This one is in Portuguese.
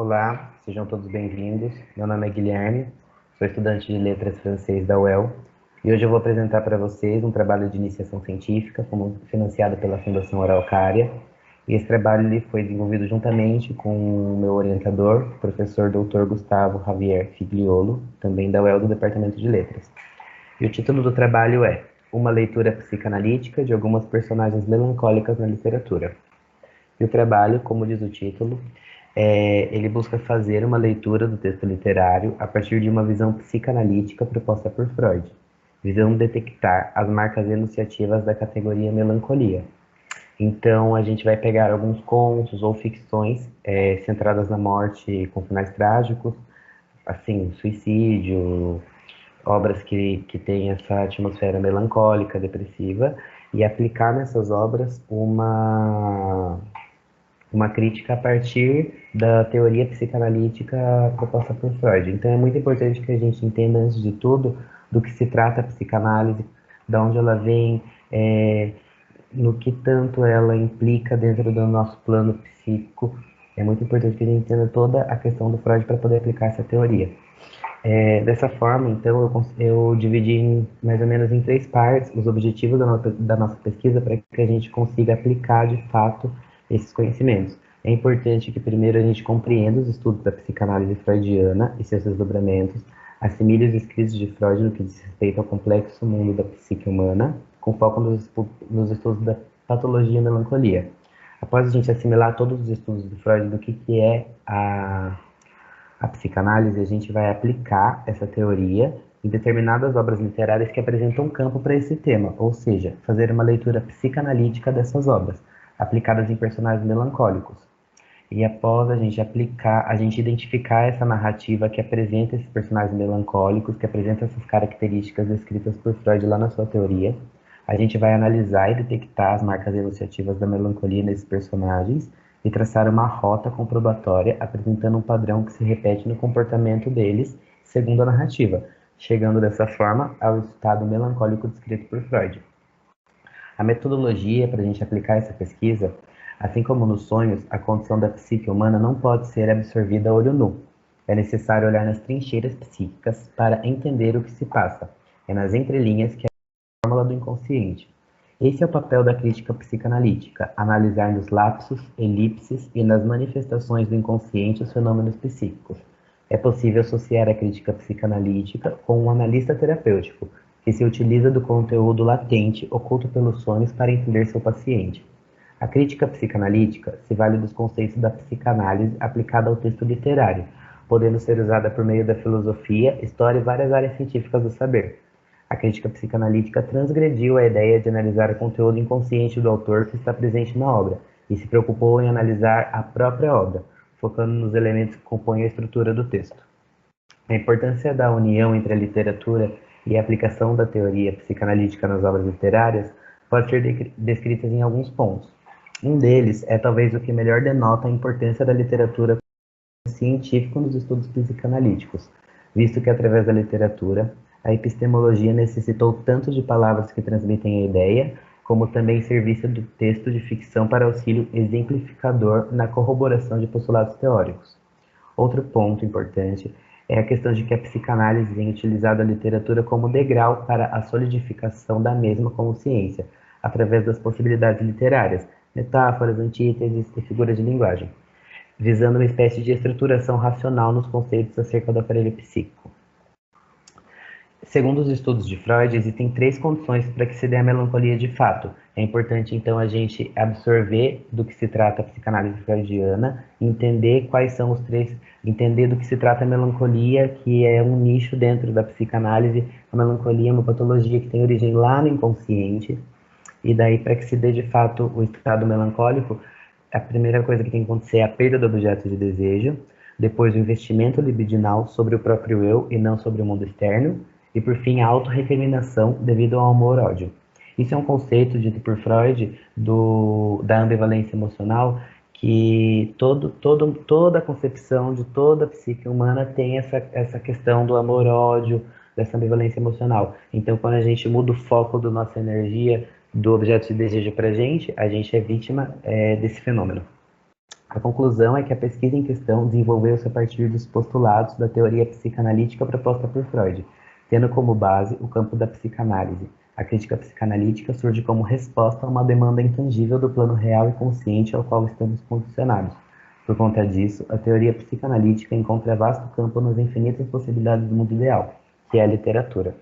Olá, sejam todos bem-vindos. Meu nome é Guilherme, sou estudante de Letras Francês da UEL e hoje eu vou apresentar para vocês um trabalho de iniciação científica financiado pela Fundação Araucária. E esse trabalho ele foi desenvolvido juntamente com o meu orientador, professor Dr. Gustavo Javier Figliolo, também da UEL do Departamento de Letras. E o título do trabalho é Uma leitura psicanalítica de algumas personagens melancólicas na literatura. E o trabalho, como diz o título, ele busca fazer uma leitura do texto literário a partir de uma visão psicanalítica proposta por Freud, visando detectar as marcas enunciativas da categoria melancolia. Então, a gente vai pegar alguns contos ou ficções centradas na morte com finais trágicos, assim, suicídio, obras que têm essa atmosfera melancólica, depressiva, e aplicar nessas obras uma crítica a partir da teoria psicanalítica proposta por Freud. Então é muito importante que a gente entenda, antes de tudo, do que se trata a psicanálise, de onde ela vem, no que tanto ela implica dentro do nosso plano psíquico. É muito importante que a gente entenda toda a questão do Freud para poder aplicar essa teoria. Dessa forma, então, eu dividi mais ou menos em três partes os objetivos da nossa pesquisa para que a gente consiga aplicar de fato esses conhecimentos. É importante que primeiro a gente compreenda os estudos da psicanálise freudiana e seus desdobramentos, assimile os escritos de Freud no que diz respeito ao complexo mundo da psique humana, com foco nos estudos da patologia e melancolia. Após a gente assimilar todos os estudos de Freud do que é a psicanálise, a gente vai aplicar essa teoria em determinadas obras literárias que apresentam um campo para esse tema, ou seja, fazer uma leitura psicanalítica dessas obras, aplicadas em personagens melancólicos. E após a gente aplicar, a gente identificar essa narrativa que apresenta esses personagens melancólicos, que apresenta essas características descritas por Freud lá na sua teoria, a gente vai analisar e detectar as marcas enunciativas da melancolia nesses personagens e traçar uma rota comprobatória apresentando um padrão que se repete no comportamento deles, segundo a narrativa, chegando dessa forma ao estado melancólico descrito por Freud. A metodologia para a gente aplicar essa pesquisa, assim como nos sonhos, a condição da psique humana não pode ser absorvida a olho nu. É necessário olhar nas trincheiras psíquicas para entender o que se passa. É nas entrelinhas que é a fórmula do inconsciente. Esse é o papel da crítica psicanalítica, analisar nos lapsos, elipses e nas manifestações do inconsciente os fenômenos psíquicos. É possível associar a crítica psicanalítica com um analista terapêutico, que se utiliza do conteúdo latente oculto pelos sonhos para entender seu paciente. A crítica psicanalítica se vale dos conceitos da psicanálise aplicada ao texto literário, podendo ser usada por meio da filosofia, história e várias áreas científicas do saber. A crítica psicanalítica transgrediu a ideia de analisar o conteúdo inconsciente do autor que está presente na obra e se preocupou em analisar a própria obra, focando nos elementos que compõem a estrutura do texto. A importância da união entre a literatura e a aplicação da teoria psicanalítica nas obras literárias pode ser descrita em alguns pontos. Um deles é talvez o que melhor denota a importância da literatura científica nos estudos psicanalíticos, visto que através da literatura a epistemologia necessitou tanto de palavras que transmitem a ideia, como também serviço do texto de ficção para auxílio exemplificador na corroboração de postulados teóricos. Outro ponto importante é a questão de que a psicanálise tem utilizado a literatura como degrau para a solidificação da mesma como ciência, através das possibilidades literárias, metáforas, antíteses e figuras de linguagem, visando uma espécie de estruturação racional nos conceitos acerca do aparelho psíquico. Segundo os estudos de Freud, existem três condições para que se dê a melancolia de fato. É importante, então, a gente absorver do que se trata a psicanálise freudiana, entender quais são os três, entender do que se trata a melancolia, que é um nicho dentro da psicanálise. A melancolia é uma patologia que tem origem lá no inconsciente, e daí, para que se dê de fato o estado melancólico, a primeira coisa que tem que acontecer é a perda do objeto de desejo, depois o investimento libidinal sobre o próprio eu e não sobre o mundo externo, e por fim a autorrecriminação devido ao amor-ódio. Isso é um conceito dito por Freud da ambivalência emocional, que toda a concepção de toda a psique humana tem essa questão do amor-ódio, dessa ambivalência emocional. Então, quando a gente muda o foco da nossa energia do objeto de desejo para a gente é vítima desse fenômeno. A conclusão é que a pesquisa em questão desenvolveu-se a partir dos postulados da teoria psicanalítica proposta por Freud, tendo como base o campo da psicanálise. A crítica psicanalítica surge como resposta a uma demanda intangível do plano real e consciente ao qual estamos condicionados. Por conta disso, a teoria psicanalítica encontra vasto campo nas infinitas possibilidades do mundo ideal, que é a literatura.